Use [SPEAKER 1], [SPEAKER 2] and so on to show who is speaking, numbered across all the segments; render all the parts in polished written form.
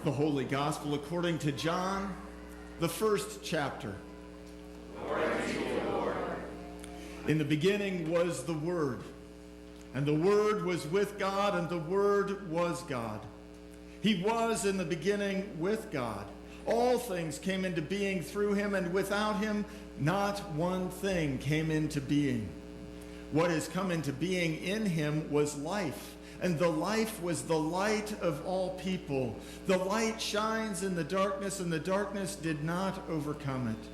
[SPEAKER 1] The Holy Gospel according to John, the first chapter.
[SPEAKER 2] Glory to you, Lord.
[SPEAKER 1] In the beginning was the Word, and the Word was with God, and the Word was God. He was in the beginning with God. All things came into being through him, and without him not one thing came into being. What has come into being in him was life, and the life was the light of all people. The light shines in the darkness, and the darkness did not overcome it.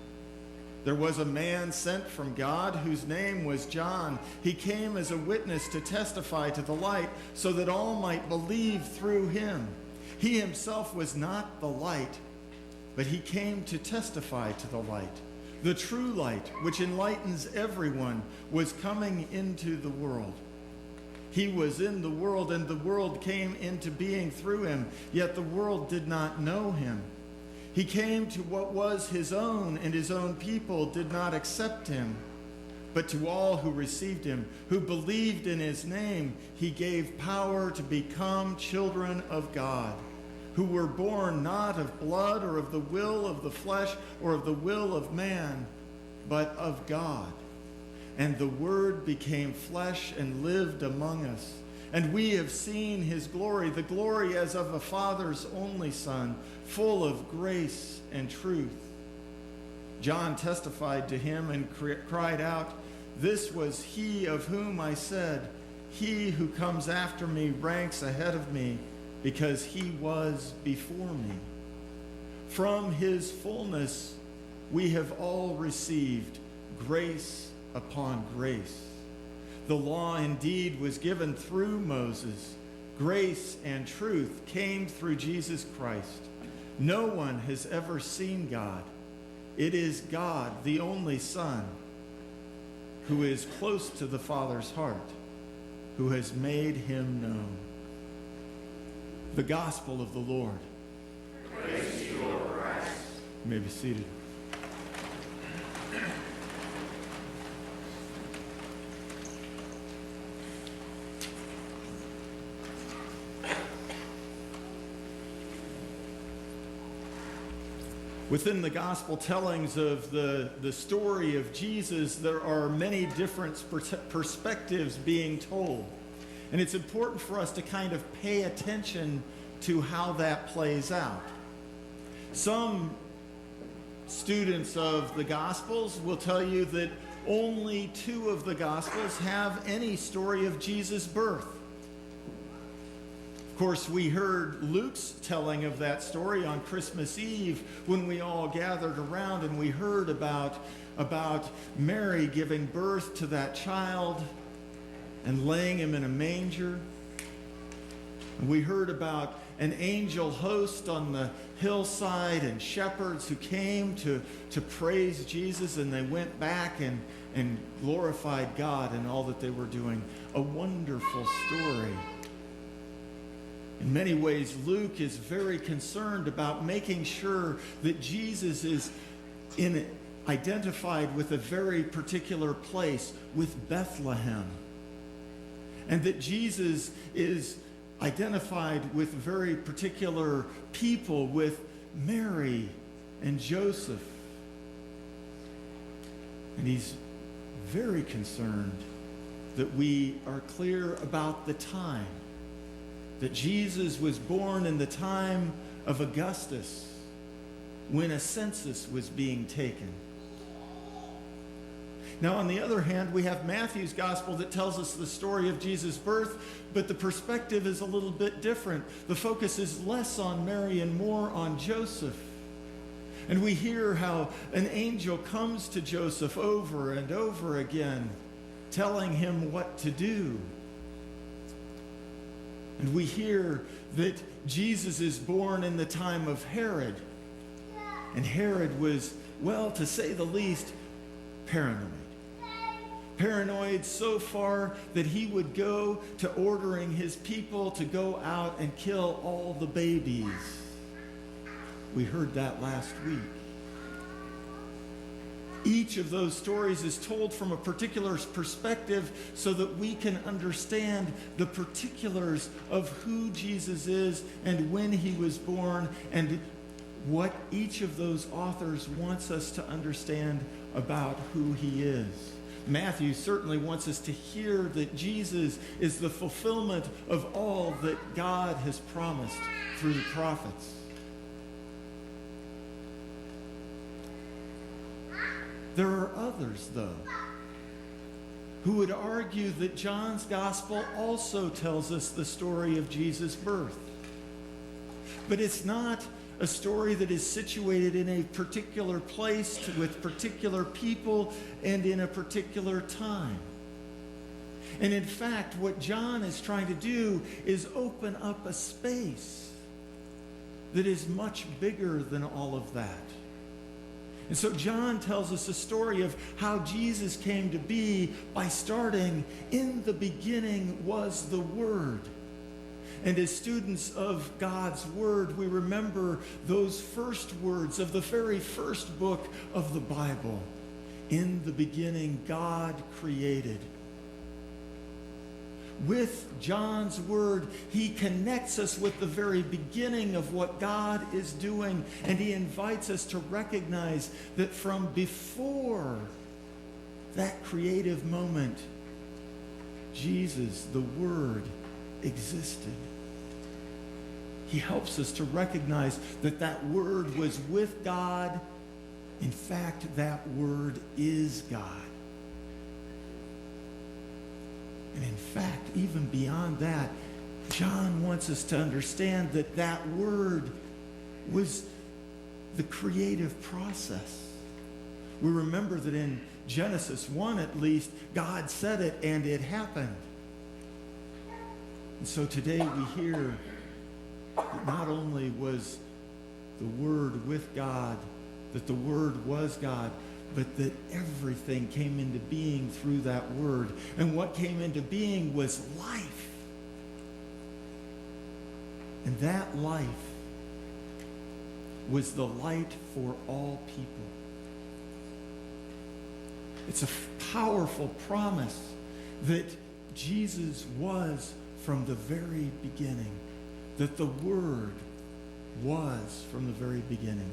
[SPEAKER 1] There was a man sent from God whose name was John. He came as a witness to testify to the light, so that all might believe through him. He himself was not the light, but he came to testify to the light. The true light, which enlightens everyone, was coming into the world. He was in the world, and the world came into being through him, yet the world did not know him. He came to what was his own, and his own people did not accept him. But to all who received him, who believed in his name, he gave power to become children of God, who were born not of blood or of the will of the flesh or of the will of man, but of God. And the Word became flesh and lived among us. And we have seen his glory, the glory as of a Father's only Son, full of grace and truth. John testified to him and cried out, "This was he of whom I said, 'He who comes after me ranks ahead of me, because he was before me.' From his fullness we have all received grace upon grace. The law indeed was given through Moses. Grace and truth came through Jesus Christ. No one has ever seen God. It is God, the only Son, who is close to the Father's heart, who has made him known." The Gospel of the Lord.
[SPEAKER 2] Praise to you, Lord Christ.
[SPEAKER 1] You may be seated. Within the gospel tellings of the story of Jesus, there are many different perspectives being told. And it's important for us to kind of pay attention to how that plays out. Some students of the Gospels will tell you that only 2 of the Gospels have any story of Jesus' birth. Of course, we heard Luke's telling of that story on Christmas Eve when we all gathered around, and we heard about Mary giving birth to that child and laying him in a manger. We heard about an angel host on the hillside and shepherds who came to praise Jesus, and they went back and glorified God in all that they were doing. A wonderful story. In many ways, Luke is very concerned about making sure that Jesus is identified with a very particular place, with Bethlehem. And that Jesus is identified with very particular people, with Mary and Joseph. And he's very concerned that we are clear about the time. That Jesus was born in the time of Augustus, when a census was being taken. Now, on the other hand, we have Matthew's gospel that tells us the story of Jesus' birth, but the perspective is a little bit different. The focus is less on Mary and more on Joseph. And we hear how an angel comes to Joseph over and over again, telling him what to do. And we hear that Jesus is born in the time of Herod. And Herod was, well, to say the least, paranoid. Paranoid so far that he would go to ordering his people to go out and kill all the babies. We heard that last week. Each of those stories is told from a particular perspective so that we can understand the particulars of who Jesus is and when he was born and what each of those authors wants us to understand about who he is. Matthew certainly wants us to hear that Jesus is the fulfillment of all that God has promised through the prophets. There are others, though, who would argue that John's gospel also tells us the story of Jesus' birth. But it's not a story that is situated in a particular place with particular people and in a particular time. And in fact, what John is trying to do is open up a space that is much bigger than all of that. And so John tells us a story of how Jesus came to be by starting, in the beginning was the Word. And as students of God's Word, we remember those first words of the very first book of the Bible. In the beginning, God created. With John's word, he connects us with the very beginning of what God is doing, and he invites us to recognize that from before that creative moment, Jesus, the Word, existed. He helps us to recognize that that Word was with God. In fact, that Word is God. And in fact, even beyond that, John wants us to understand that that Word was the creative process. We remember that in Genesis 1, at least, God said it and it happened. And so today we hear that not only was the Word with God, that the Word was God, but that everything came into being through that Word. And what came into being was life. And that life was the light for all people. It's a powerful promise that Jesus was from the very beginning, that the Word was from the very beginning.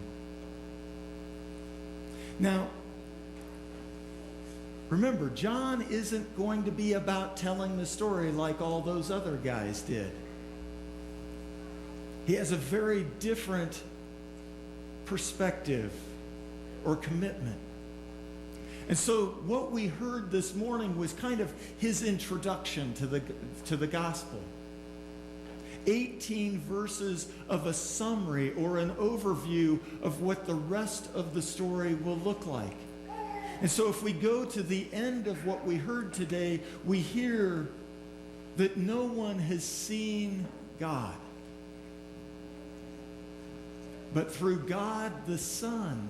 [SPEAKER 1] Now, remember, John isn't going to be about telling the story like all those other guys did. He has a very different perspective or commitment. And so what we heard this morning was kind of his introduction to the gospel. 18 verses of a summary or an overview of what the rest of the story will look like. And so if we go to the end of what we heard today, we hear that no one has seen God. But through God the Son,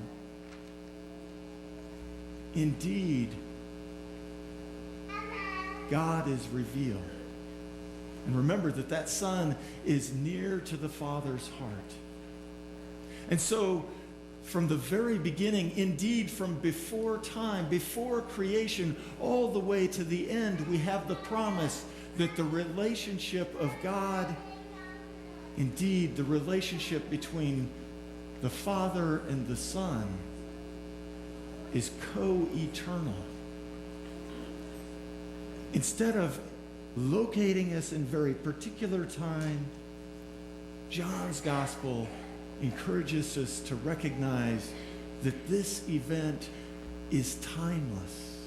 [SPEAKER 1] indeed, God is revealed. And remember that that Son is near to the Father's heart. And so, from the very beginning, indeed from before time, before creation, all the way to the end, we have the promise that the relationship of God, indeed the relationship between the Father and the Son, is co-eternal. Instead of locating us in very particular time, John's gospel encourages us to recognize that this event is timeless.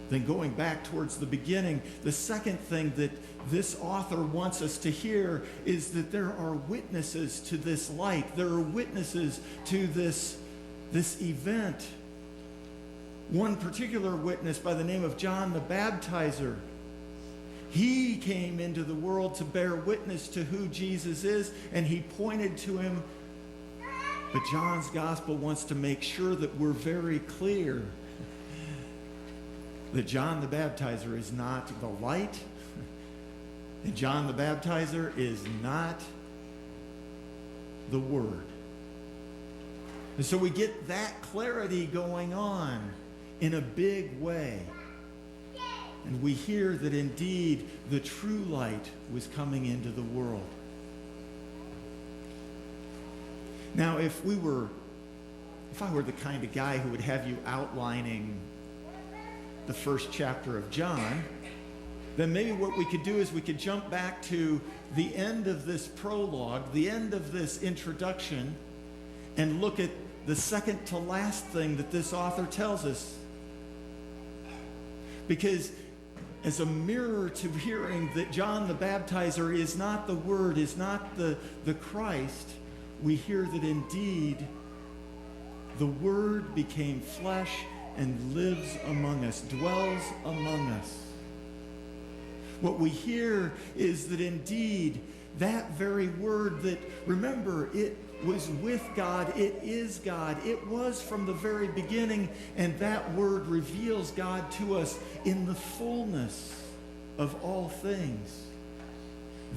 [SPEAKER 1] Then going back towards the beginning, the second thing that this author wants us to hear is that there are witnesses to this light. There are witnesses to this event. One particular witness by the name of John the Baptizer. He came into the world to bear witness to who Jesus is, and he pointed to him. But John's gospel wants to make sure that we're very clear that John the Baptizer is not the light, and John the Baptizer is not the Word. And so we get that clarity going on in a big way. And we hear that indeed the true light was coming into the world. Now, if I were the kind of guy who would have you outlining the first chapter of John, then maybe what we could do is we could jump back to the end of this prologue, the end of this introduction, and look at the second to last thing that this author tells us. Because as a mirror to hearing that John the Baptizer is not the Word, is not the Christ, we hear that indeed the Word became flesh and lives among us, dwells among us. What we hear is that indeed that very Word that, remember, it was with God, it is God, it was from the very beginning, and that Word reveals God to us in the fullness of all things.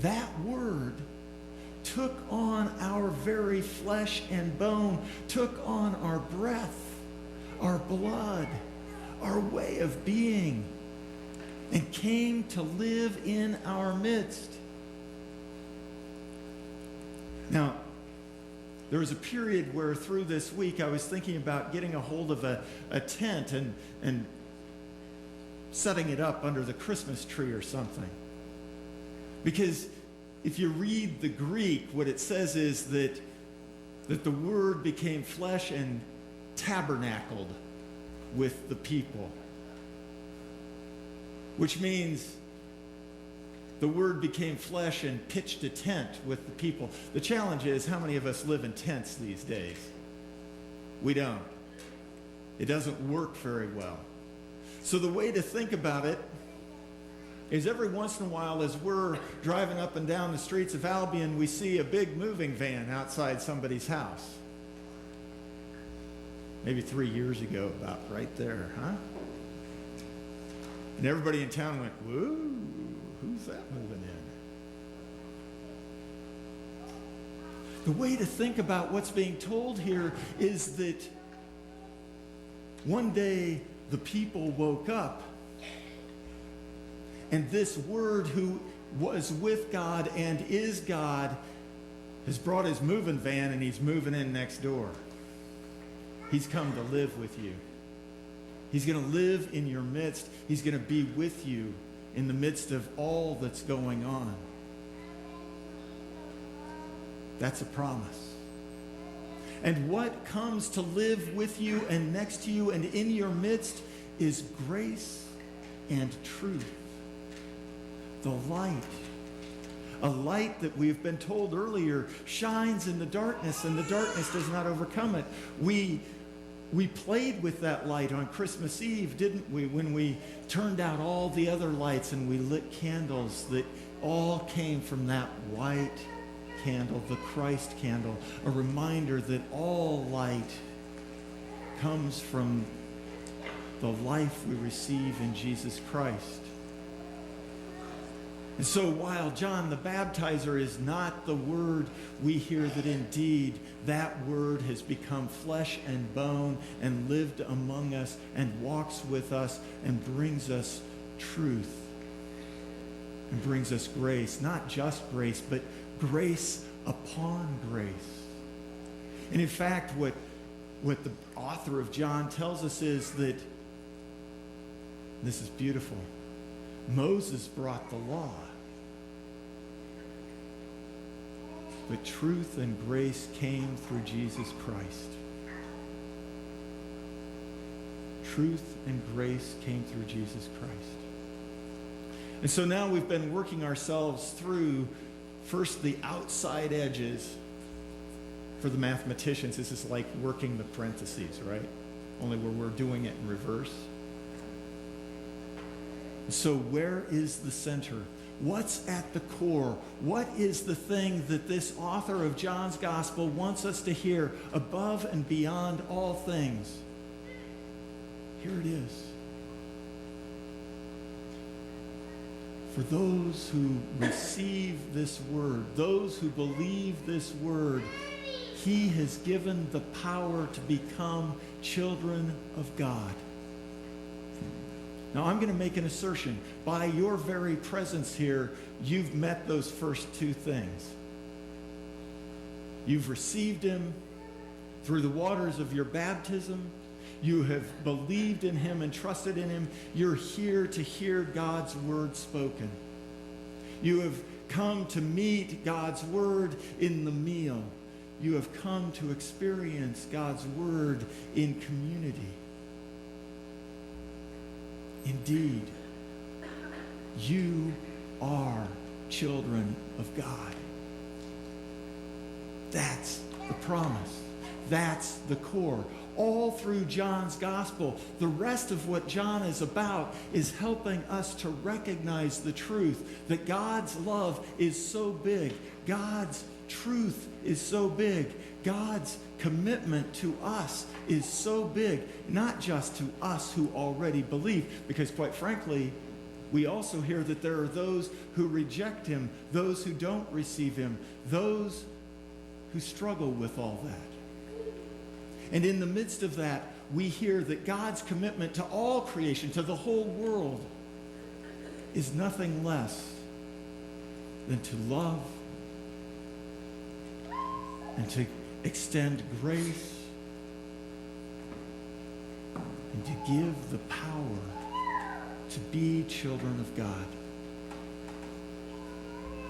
[SPEAKER 1] That Word took on our very flesh and bone, took on our breath, our blood, our way of being, and came to live in our midst. Now, there was a period where through this week I was thinking about getting a hold of a tent and setting it up under the Christmas tree or something. Because if you read the Greek, what it says is that the Word became flesh and tabernacled with the people. Which means the Word became flesh and pitched a tent with the people. The challenge is, how many of us live in tents these days? We don't. It doesn't work very well. So the way to think about it is every once in a while as we're driving up and down the streets of Albion, we see a big moving van outside somebody's house. Maybe 3 years ago, about right there, huh? And everybody in town went, whoa, who's that moving in? The way to think about what's being told here is that one day the people woke up, and this Word who was with God and is God has brought his moving van and he's moving in next door. He's come to live with you. He's going to live in your midst. He's going to be with you in the midst of all that's going on. That's a promise. And what comes to live with you and next to you and in your midst is grace and truth. The light. A light that we've been told earlier shines in the darkness, and the darkness does not overcome it. We played with that light on Christmas Eve, didn't we? When we turned out all the other lights and we lit candles that all came from that white candle, the Christ candle, a reminder that all light comes from the life we receive in Jesus Christ. And so while John the Baptizer is not the Word, we hear that indeed that Word has become flesh and bone and lived among us and walks with us and brings us truth and brings us grace. Not just grace, but grace upon grace. And in fact, what the author of John tells us is that, this is beautiful, Moses brought the law. But truth and grace came through Jesus Christ. Truth and grace came through Jesus Christ. And so now we've been working ourselves through first the outside edges. For the mathematicians, this is like working the parentheses, right? Only where we're doing it in reverse. So where is the center? What's at the core? What is the thing that this author of John's Gospel wants us to hear above and beyond all things? Here it is. For those who receive this Word, those who believe this Word, he has given the power to become children of God. Now, I'm going to make an assertion. By your very presence here, you've met those first two things. You've received him through the waters of your baptism. You have believed in him and trusted in him. You're here to hear God's word spoken. You have come to meet God's word in the meal. You have come to experience God's word in community. Indeed, you are children of God. That's the promise. That's the core. All through John's gospel, the rest of what John is about is helping us to recognize the truth that God's love is so big. God's truth is so big. God's commitment to us is so big, not just to us who already believe, because quite frankly, we also hear that there are those who reject him, those who don't receive him, those who struggle with all that. And in the midst of that, we hear that God's commitment to all creation, to the whole world, is nothing less than to love and to extend grace and to give the power to be children of God.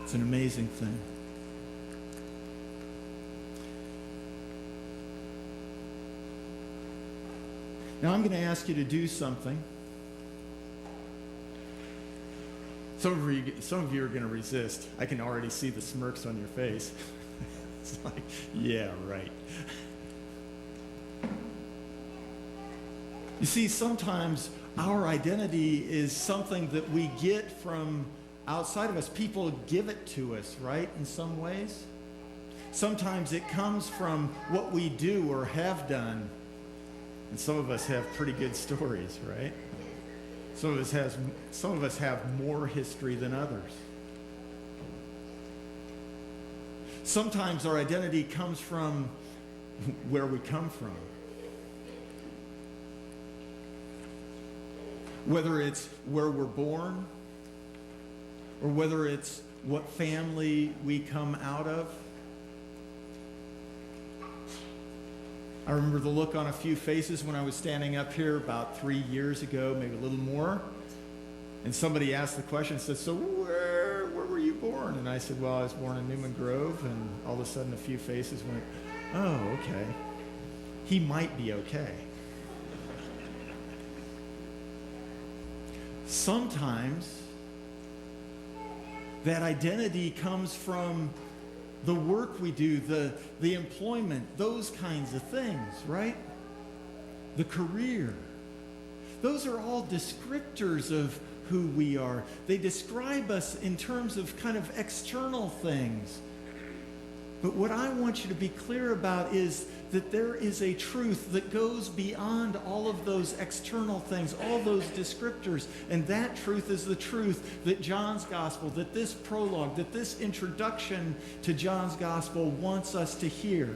[SPEAKER 1] It's an amazing thing. Now I'm going to ask you to do something. Some of you are going to resist. I can already see the smirks on your face. It's like, yeah, right. You see, sometimes our identity is something that we get from outside of us. People give it to us, right, in some ways. Sometimes it comes from what we do or have done. And some of us have pretty good stories, right? Some of us have more history than others. Sometimes our identity comes from where we come from. Whether it's where we're born, or whether it's what family we come out of. I remember the look on a few faces when I was standing up here about 3 years ago, maybe a little more. And somebody asked the question, said, so where were you born? And I said, well, I was born in Newman Grove. And all of a sudden a few faces went, oh, okay. He might be okay. Sometimes that identity comes from the work we do, the employment, those kinds of things, right? The career. Those are all descriptors of who we are. They describe us in terms of kind of external things. But what I want you to be clear about is that there is a truth that goes beyond all of those external things, all those descriptors. And that truth is the truth that John's gospel, that this prologue, that this introduction to John's gospel wants us to hear.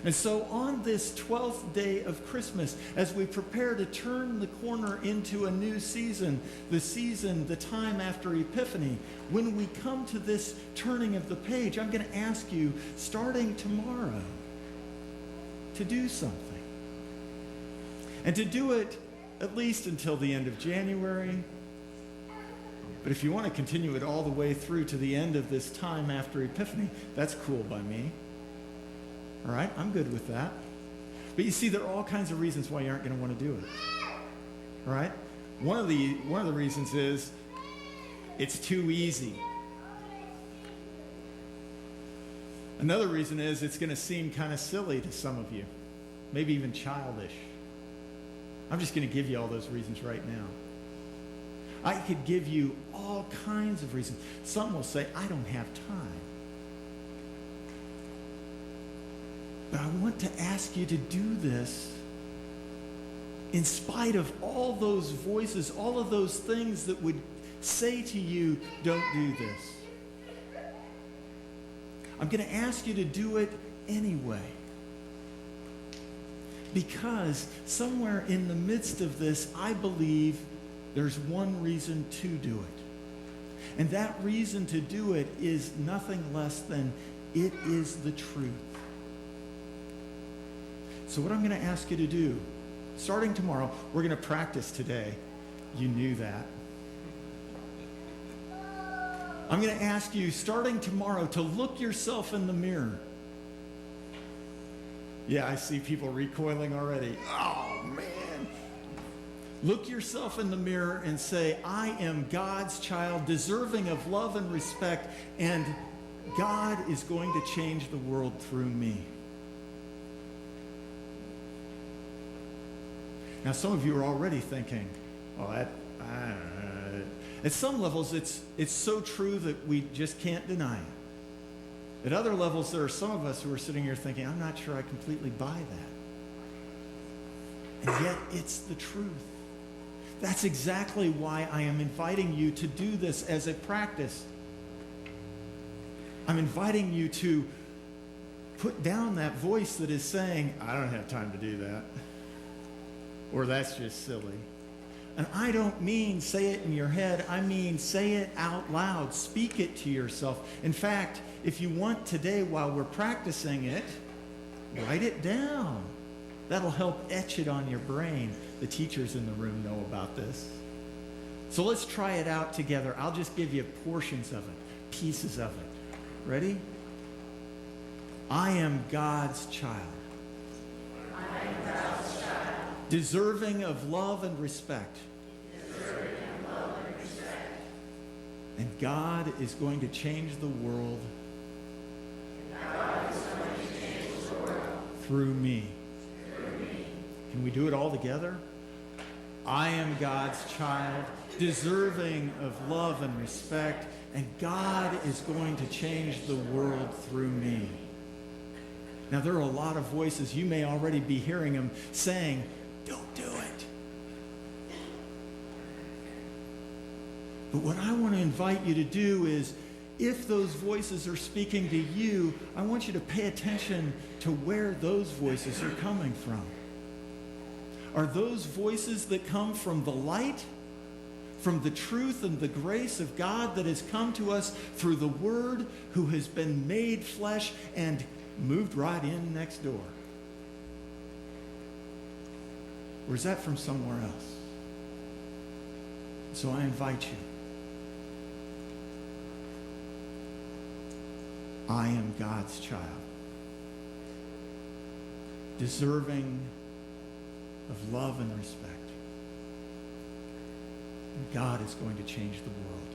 [SPEAKER 1] And so on this 12th day of Christmas, as we prepare to turn the corner into a new season, the time after Epiphany, when we come to this turning of the page, I'm going to ask you, starting tomorrow, to do something. And to do it at least until the end of January. But if you want to continue it all the way through to the end of this time after Epiphany, that's cool by me. All right, I'm good with that. But you see, there are all kinds of reasons why you aren't going to want to do it. All right? One of the reasons is it's too easy. Another reason is it's going to seem kind of silly to some of you, maybe even childish. I'm just going to give you all those reasons right now. I could give you all kinds of reasons. Some will say, I don't have time. But I want to ask you to do this in spite of all those voices, all of those things that would say to you, don't do this. I'm going to ask you to do it anyway. Because somewhere in the midst of this, I believe there's one reason to do it. And that reason to do it is nothing less than it is the truth. So what I'm going to ask you to do, starting tomorrow, we're going to practice today. You knew that. I'm going to ask you, starting tomorrow, to look yourself in the mirror. Yeah, I see people recoiling already. Oh, man. Look yourself in the mirror and say, I am God's child, deserving of love and respect, and God is going to change the world through me. Now, some of you are already thinking, at some levels, it's so true that we just can't deny it. At other levels, there are some of us who are sitting here thinking, I'm not sure I completely buy that. And yet, it's the truth. That's exactly why I am inviting you to do this as a practice. I'm inviting you to put down that voice that is saying, I don't have time to do that. Or that's just silly. And I don't mean say it in your head. I mean say it out loud. Speak it to yourself. In fact, if you want today while we're practicing it, write it down. That'll help etch it on your brain. The teachers in the room know about this. So let's try it out together. I'll just give you portions of it, pieces of it. Ready? I am God's child.
[SPEAKER 2] I am God's child.
[SPEAKER 1] Deserving of love and respect.
[SPEAKER 2] Deserving of love and respect.
[SPEAKER 1] And God is going to change the world
[SPEAKER 2] God is going to change the world
[SPEAKER 1] through me.
[SPEAKER 2] through me.
[SPEAKER 1] Can we do it all together? I am God's child, deserving of love and respect, and God is going to change the world through me. Now, there are a lot of voices, you may already be hearing them saying, don't do it. But what I want to invite you to do is, if those voices are speaking to you, I want you to pay attention to where those voices are coming from. Are those voices that come from the light, from the truth and the grace of God that has come to us through the Word who has been made flesh and moved right in next door? Or is that from somewhere else? So I invite you. I am God's child, deserving of love and respect. And God is going to change the world.